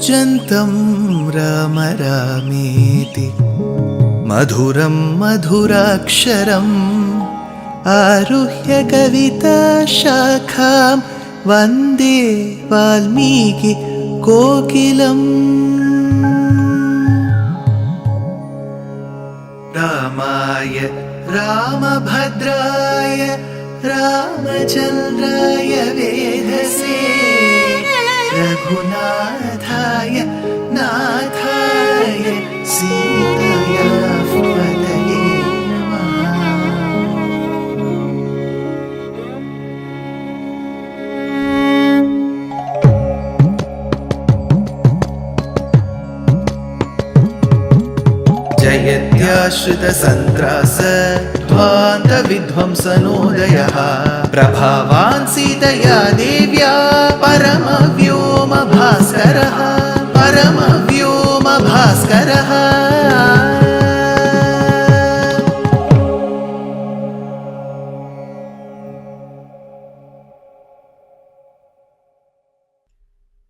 कूजन्तं राम रामेति मधुरं मधुराक्षरम् आरुह्य कविताशाखां वन्दे वाल्मीकि कोकिलम्। रामाय रामभद्राय रामचन्द्राय वेधसे रघुनाथाय नाथाय सीताया पतये नमः। जयत्याश्रितसन्त्रास ध्वान्तविध्वंसनोदयः प्रभावान् सीतया देव्या परमव्योमभास्करः परमव्योमभास्करः।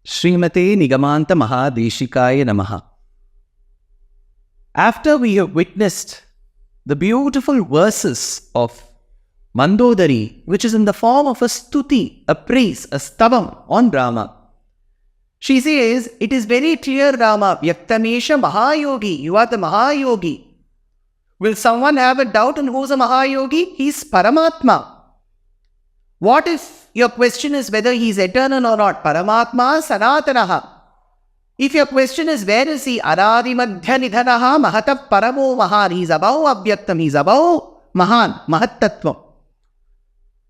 Srimate Nigamanta Mahadeshikaya Namaha. After we have witnessed the beautiful verses of Mandodari, which is in the form of a stuti, a praise, a stavam on Rama, she says, it is very clear, Rama, Vyaktamesha Mahayogi, you are the Mahayogi. Will someone have a doubt on who's a Mahayogi? He is Paramatma. What if your question is whether he is eternal or not? Paramatma Sanatanaha. If your question is where is he? Aradi Madhya Nidhanaha Mahatav Paramo Mahan. He is above Abhyaktam. He is above Mahan, Mahattattvam.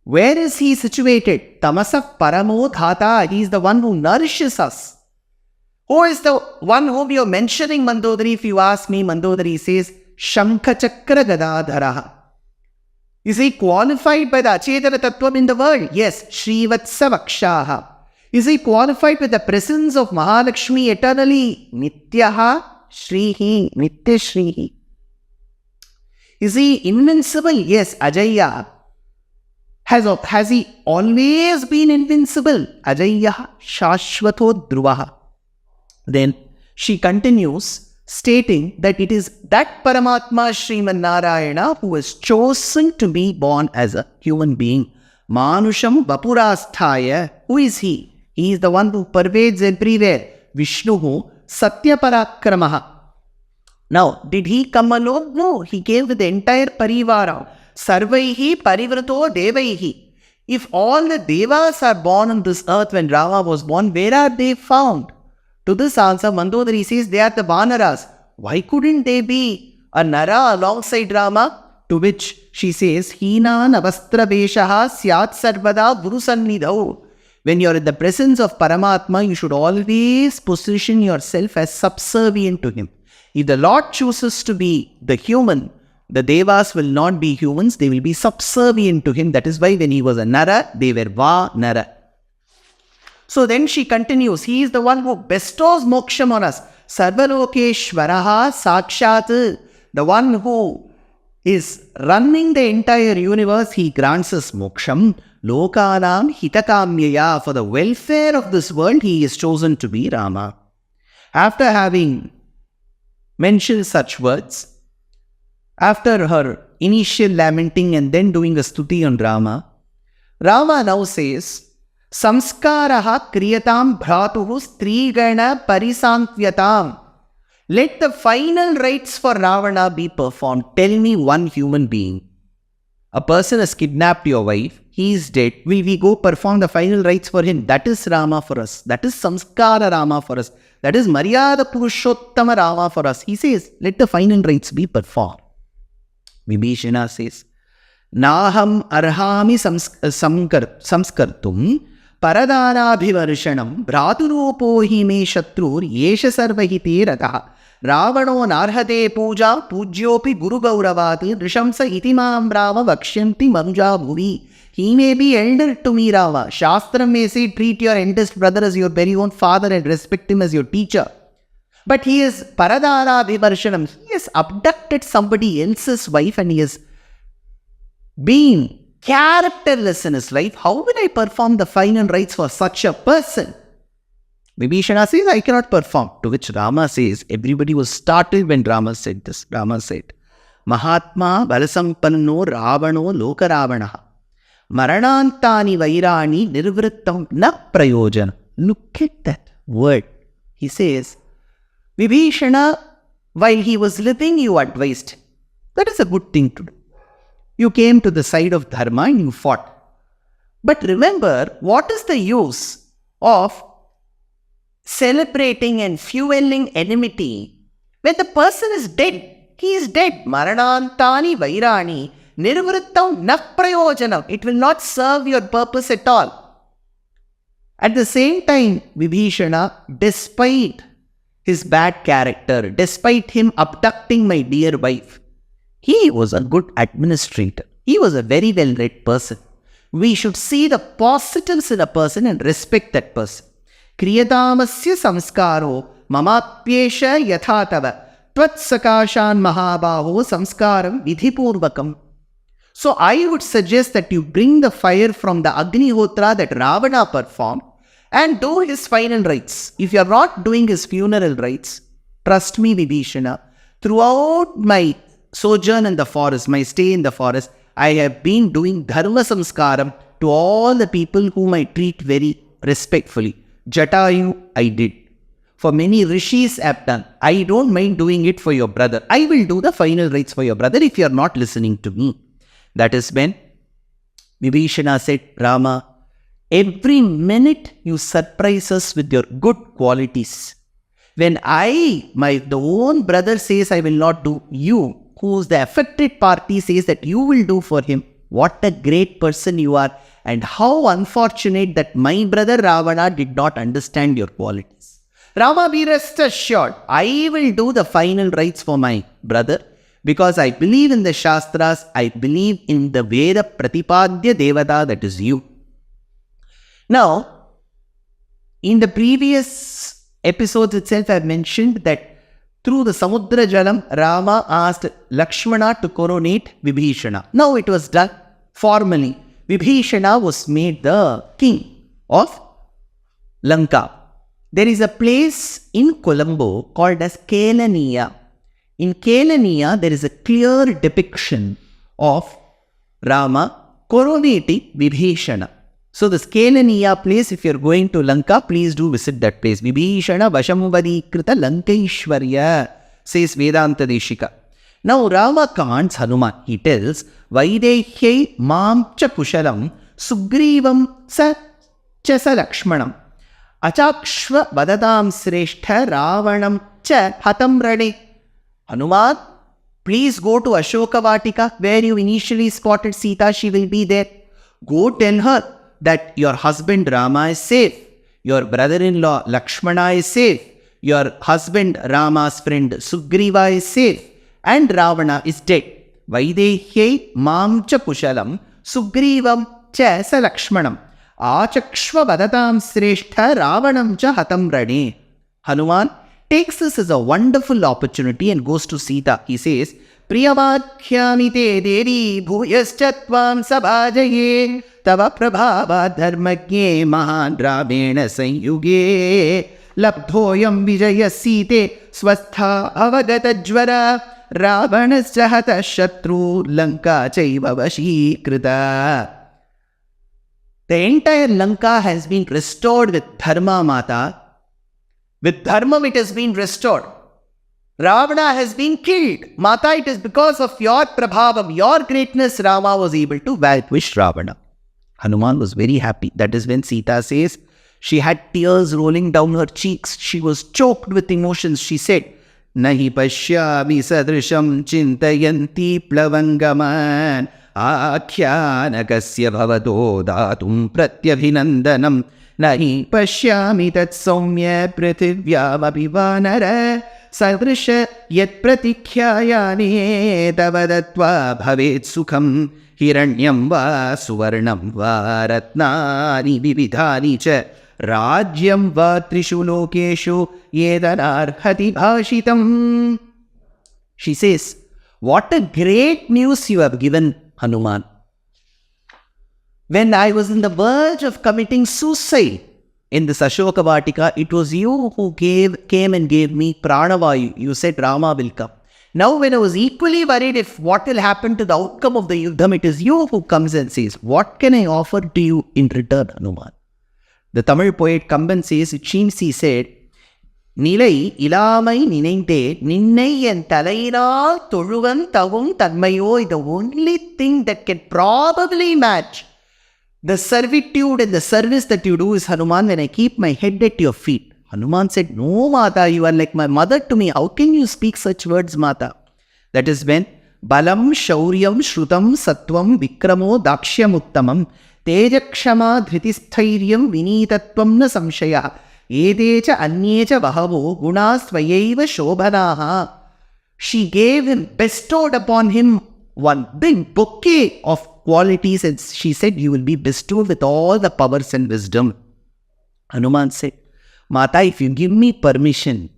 Where is he situated? Tamasaf Paramo Dhata. He is the one who nourishes us. Who is the one whom you are mentioning, Mandodari? If you ask me, Mandodari says, Shankha Chakra Gadadharaha. Is he qualified by the Achetana Tattvam in the world? Yes. Shrivatsa Vakshaha. Is he qualified with the presence of Mahalakshmi eternally? Nityaha Shrihi, Nitya Shrihi. Is he invincible? Yes, Ajaya. Has he always been invincible? Ajaya Shashvato Dhruvaha. Then she continues stating that it is that Paramatma Sriman Narayana who was chosen to be born as a human being. Manusham Vapurasthaya. Who is he? He is the one who pervades everywhere. Vishnuhu Satya Parakramaha. Now, did he come alone? No, he came with the entire Parivara. Sarvaihi Parivrato Devaihi. If all the Devas are born on this earth when Rama was born, where are they found? To this answer, Mandodari says they are the Vanaras. Why couldn't they be a Nara alongside Rama? To which she says, Hina Navastra Veshaha Syat Sarvada Guru Sannidhau. When you are in the presence of Paramatma, you should always position yourself as subservient to him. If the Lord chooses to be the human, the Devas will not be humans, they will be subservient to him. That is why when he was a Nara, they were Va Nara. So then she continues, he is the one who bestows moksham on us. Sarvalokeshwaraha Sakshat, the one who is running the entire universe, he grants us moksham. Lokanam hitakamyaya, for the welfare of this world, he is chosen to be Rama. After having mentioned such words, after her initial lamenting and then doing a stuti on Rama, Rama now says, Samskaraha kriyatam bhratuhu strigana parisantyatam. Let the final rites for Ravana be performed. Tell me one human being. A person has kidnapped your wife. He is dead. Will we go perform the final rites for him? That is Rama for us. That is Samskara Rama for us. That is Maryada Purushottama Rama for us. He says, let the final rites be performed. Vibhishana says, Naham arhami samskartum paradhanabhivarshanam bhraturupohi me shatrur yesha sarvahite rataha. Ravano narhate puja pujyopi guru gauravati rishamsa itimam Rama vakshyanti manuja bhuvi. He may be elder to me, Rama. Shastra may say, treat your eldest brother as your very own father and respect him as your teacher. But he is Paradhara Vivarshanam. He has abducted somebody else's wife and he has been characterless in his life. How will I perform the final rites for such a person? Vibhishana says, I cannot perform. To which Rama says, everybody was startled when Rama said this. Rama said, Mahatma balasampanno Ravano loka Ravanaha maranantani vairani nirvrittam na prayojana. Look at that word. He says, Vibhishana, while he was living, you advised him. That is a good thing to do. You came to the side of dharma and you fought. But remember, what is the use of celebrating and fueling enmity when the person is dead? He is dead. Maranantani vairani nirvrittam na prayojanam. It will not serve your purpose at all. At the same time, Vibhishana, despite his bad character, despite him abducting my dear wife, he was a good administrator. He was a very well-read person. We should see the positives in a person and respect that person. Kriyatamasya samskaro mamapyesha yathatava tvatsakashan mahabaho samskaram vidhipurvakam. So I would suggest that you bring the fire from the Agnihotra that Ravana performed and do his final rites. If you are not doing his funeral rites, trust me, Vibhishana, throughout my sojourn in the forest, my stay in the forest, I have been doing dharma samskaram to all the people whom I treat very respectfully. Jatayu, I did. For many rishis have done. I don't mind doing it for your brother. I will do the final rites for your brother if you are not listening to me. That is when Vibhishana said, Rama, every minute you surprise us with your good qualities. When the own brother says I will not do, you, who's the affected party, says that you will do for him. What a great person you are, and how unfortunate that my brother Ravana did not understand your qualities. Rama, be rest assured, I will do the final rites for my brother, because I believe in the Shastras, I believe in the Veda Pratipadya Devata, that is you. Now, in the previous episodes itself, I have mentioned that through the Samudra Jalam, Rama asked Lakshmana to coronate Vibhishana. Now it was done formally. Vibhishana was made the king of Lanka. There is a place in Colombo called as Kelaniya. In Kelaniya, there is a clear depiction of Rama coronating Vibhishana. So this Kelaniya place, if you are going to Lanka, please do visit that place. Vibhishana Vashamvadi Krita Lankaishwarya, says Vedanta Deshika. Now Rama commands Hanuman. He tells, Vaidehye mam cha kushalam sugrivam sa cha sa lakshmanam achakshva vadadam sreshtha ravanam cha hatam rane. Hanuman, please go to Ashoka Vatika where you initially spotted Sita. She will be there. Go tell her that your husband Rama is safe, your brother-in-law Lakshmana is safe, your husband Rama's friend Sugriva is safe, and Ravana is dead. Vaidehye mam cha kushalam Sugrivam cha sa Lakshmanam achakshva vadatam sreshtha Ravanam cha hatam rane. Hanuman takes this as a wonderful opportunity and goes to Sita. He says, Priyavadhyami te devi bhuyascha tvam sabhajaye tava prabhava dharmagye mahan ravena sanyuge labdhoyam vijaya site swastha avagata jvara ravanasya hata shatru lanka chaiva vashikrita. The entire Lanka has been restored with Dharma, Mata. With Dharma it has been restored. Ravana has been killed. Mata, it is because of your prabhavam, your greatness, Rama was able to vanquish Ravana. Hanuman was very happy. That is when Sita says she had tears rolling down her cheeks. She was choked with emotions. She said, Nahi pashyami sadrisham chintayanti plavangaman akhyanakasya bhavado datum pratyabhinandanam nahi pashyami tat saumya prithivya abhivanara sadrisha yat pratikhyayane tavadatva bhavet sukham hiranyam va suvarnam va ratnani vividhani cha rajyam va trishu lokeshu yedanarhati bhashitam. She says, what a great news you have given, Hanuman. When I was in the verge of committing suicide in this Ashoka Vatika, it was you who came and gave me Pranavayu. You said Rama will come. Now when I was equally worried if what will happen to the outcome of the Yuddham, it is you who comes and says, what can I offer to you in return, Hanuman? The Tamil poet Kamban says, it seems he said, Nilai ilamai ninainte ninnai en talainal toluvan tavum tanmayo, the only thing that can probably match the servitude and the service that you do is, Hanuman, when I keep my head at your feet. Hanuman said, no, Mata, you are like my mother to me. How can you speak such words, Mata? That is when Balam, Shauryam, Shrutam, Sattvam, Vikramo, Dakshyam, Uttamam, Tejakshama, Dhritisthairyam, Vinitatvam, na Samshaya, Edecha, Anyecha, Bahavo, Gunas, Svayaiva, Shobhanaha. She gave him, bestowed upon him one big bouquet of qualities, and she said, you will be bestowed with all the powers and wisdom. Hanuman said, Mata, if you give me permission,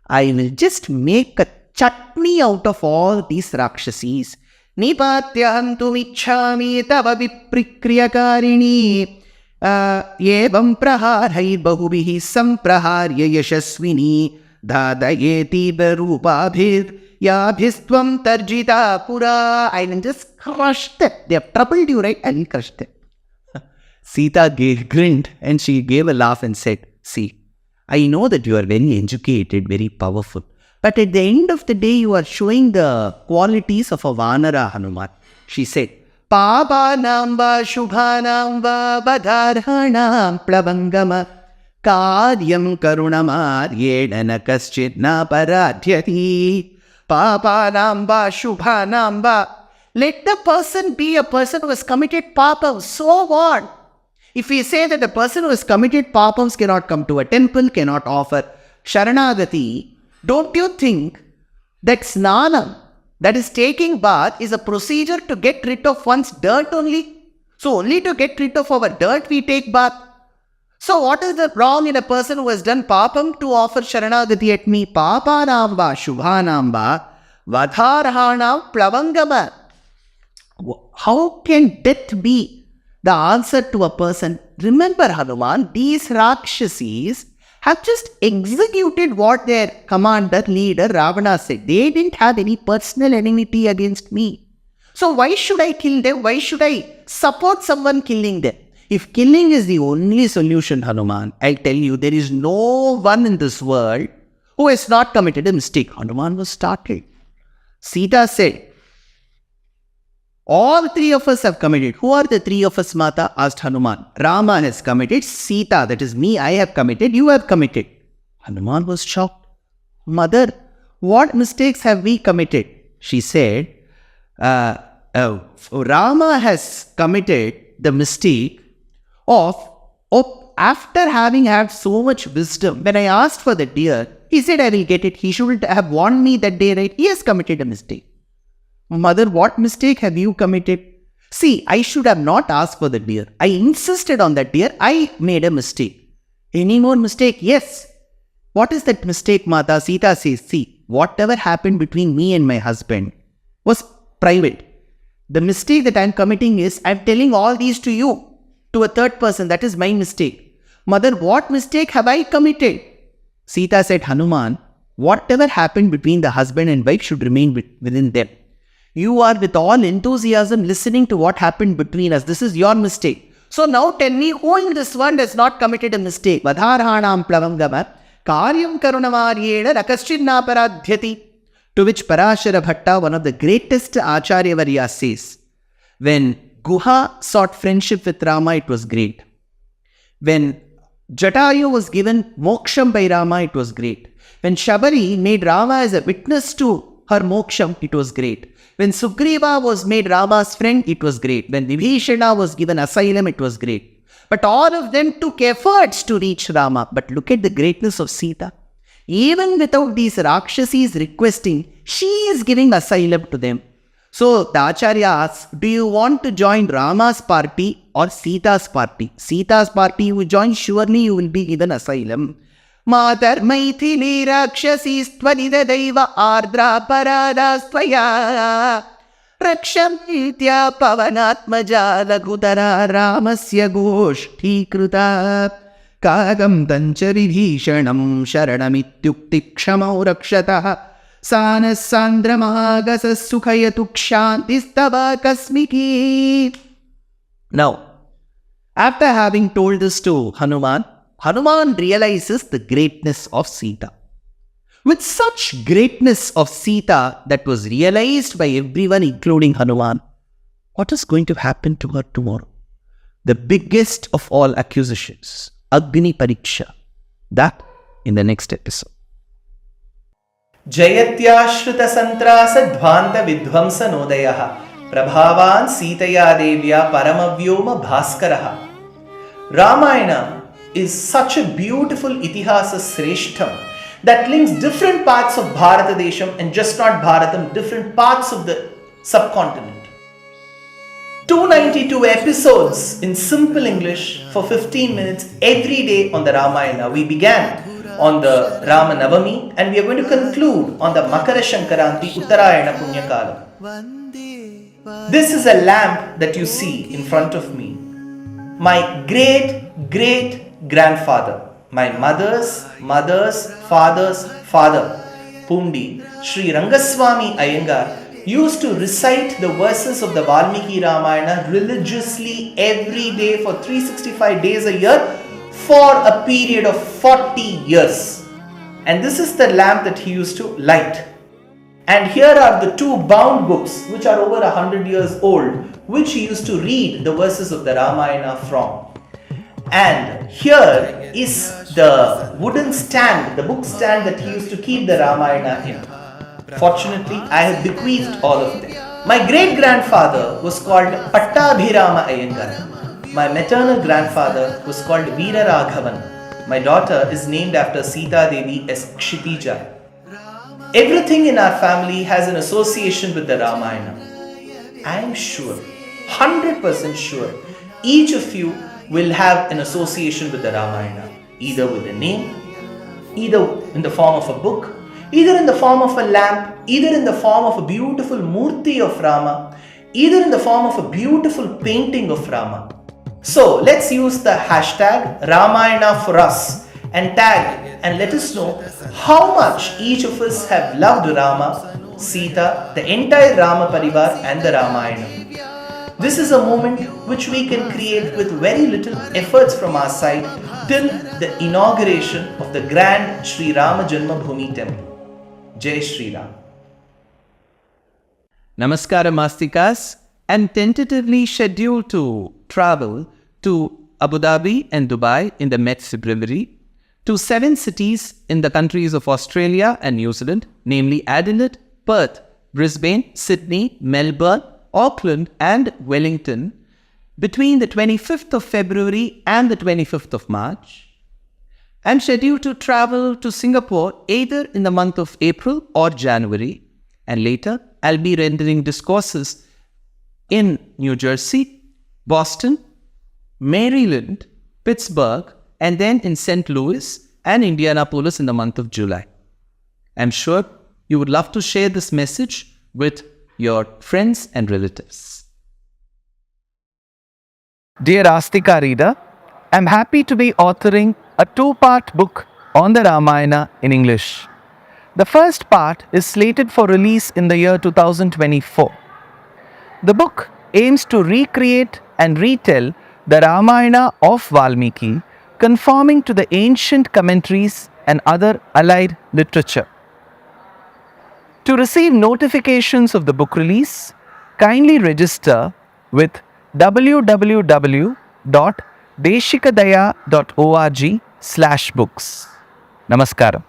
I will just make a chutney out of all these Rakshasis. Nipatyahantu michhami tava viprikriyakarini evam praharhai bahubihi sampraharya yashasvini dadayeti barupabhir yabhistvam tarjita pura. I will just crush them. They have troubled you, right? I will crush them. Sita grinned and she gave a laugh and said, see, I know that you are very educated, very powerful. But at the end of the day, you are showing the qualities of a Vanara, Hanuman. She said, Papanam va shubhanam va badharhanam plavangama karyam karunamaryena na kaschit na paradhyati. Papanam va shubhanam va. Let the person be a person who has committed papam. So what? If we say that the person who has committed papams cannot come to a temple, cannot offer sharanagati, don't you think that snanam, that is taking bath, is a procedure to get rid of one's dirt only? So only to get rid of our dirt we take bath. So what is the wrong in a person who has done papam to offer sharanagati at me? Papanam va shubhanam va vadharhanam plavangama. How can death be the answer to a person? Remember, Hanuman, these Rakshasis have just executed what their commander, leader, Ravana said. They didn't have any personal enmity against me. So why should I kill them? Why should I support someone killing them? If killing is the only solution, Hanuman, I'll tell you, there is no one in this world who has not committed a mistake. Hanuman was startled. Sita said, all three of us have committed. Who are the three of us, Mata? Asked Hanuman. Rama has committed. Sita, that is me, I have committed. You have committed. Hanuman was shocked. Mother, what mistakes have we committed? She said, Rama has committed the mistake of after having had so much wisdom, when I asked for the deer, he said I will get it. He shouldn't have warned me that day, right? He has committed a mistake. Mother, what mistake have you committed? See, I should have not asked for the deer. I insisted on that deer. I made a mistake. Any more mistake? Yes. What is that mistake, Mata? Sita says, see, whatever happened between me and my husband was private. The mistake that I am committing is, I am telling all these to you, to a third person. That is my mistake. Mother, what mistake have I committed? Sita said, Hanuman, whatever happened between the husband and wife should remain within them. You are with all enthusiasm listening to what happened between us. This is your mistake. So now tell me, who in this one has not committed a mistake? Vadharhanam plavangama karyam karunamaryena rakaschinna paradhyati. To which Parashara Bhatta, one of the greatest Acharya Varyas, says, when Guha sought friendship with Rama, it was great. When Jatayu was given moksham by Rama, it was great. When Shabari made Rama as a witness to her moksham, it was great. When Sugriva was made Rama's friend, it was great. When Vibhishana was given asylum, it was great. But all of them took efforts to reach Rama. But look at the greatness of Sita. Even without these Rakshasis requesting, she is giving asylum to them. So the Acharya asks, do you want to join Rama's party or Sita's party? Sita's party you join, surely you will be given asylum. Matar Maithili Rakshasi Stvanida Deva Ardra Paradastvaya Rakshamritya Pavanatmaja Lagutara Ramasya Goshti Kruta Kagam tanchari bhishanam sharanamityukti kshamo rakshataha sanasandra mahagasa sukhayatu kshantishtava kasmiki. Now, after having told this to Hanuman, Hanuman realizes the greatness of Sita. With such greatness of Sita that was realized by everyone including Hanuman, what is going to happen to her tomorrow? The biggest of all accusations, Agni Pariksha. That in the next episode. Jayatyashrita santrasa dhvanta vidvamsa nodayaha prabhavan Sitaya devya paramavyoma bhaskaraha. Ramayana is such a beautiful itihasa sreshtham that links different parts of Bharata Desham and just not Bharatam, different parts of the subcontinent. 292 episodes in simple English for 15 minutes every day on the Ramayana. We began on the Rama Navami and we are going to conclude on the Makara Shankaranti Uttarayana Punyakalam. This is a lamp that you see in front of me. My great grandfather, my mother's father's father, Pundi, Sri Rangaswamy Iyengar, used to recite the verses of the Valmiki Ramayana religiously every day for 365 days a year for a period of 40 years. And this is the lamp that he used to light. And here are the two bound books which are over 100 years old, which he used to read the verses of the Ramayana from. And here is the wooden stand, the book stand that he used to keep the Ramayana in. Fortunately, I have bequeathed all of them. My great-grandfather was called Pattabhirama Iyengar. My maternal grandfather was called Veera Raghavan. My daughter is named after Sita Devi as Kshitija. Everything in our family has an association with the Ramayana. I am sure, 100% sure, each of you will have an association with the Ramayana, either with a name, either in the form of a book, either in the form of a lamp, either in the form of a beautiful murti of Rama, either in the form of a beautiful painting of Rama. So let's use the hashtag Ramayana for us and tag and let us know how much each of us have loved Rama, Sita, the entire Rama Parivar and the Ramayana. This is a moment which we can create with very little efforts from our side till the inauguration of the grand Sri Rama Janmabhoomi temple. Jai Shri Ram. Namaskara Mastikas, and tentatively scheduled to travel to Abu Dhabi and Dubai in the Met February, to 7 cities in the countries of Australia and New Zealand, namely Adelaide, Perth, Brisbane, Sydney, Melbourne, Auckland and Wellington between the 25th of February and the 25th of March. I'm scheduled to travel to Singapore either in the month of April or January, and later I'll be rendering discourses in New Jersey, Boston, Maryland, Pittsburgh, and then in St. Louis and Indianapolis in the month of July. I'm sure you would love to share this message with your friends and relatives. Dear Astika reader, I'm happy to be authoring a 2-part book on the Ramayana in English. The first part is slated for release in the year 2024. The book aims to recreate and retell the Ramayana of Valmiki, conforming to the ancient commentaries and other allied literature. To receive notifications of the book release, kindly register with www.deshikadaya.org/books. Namaskaram.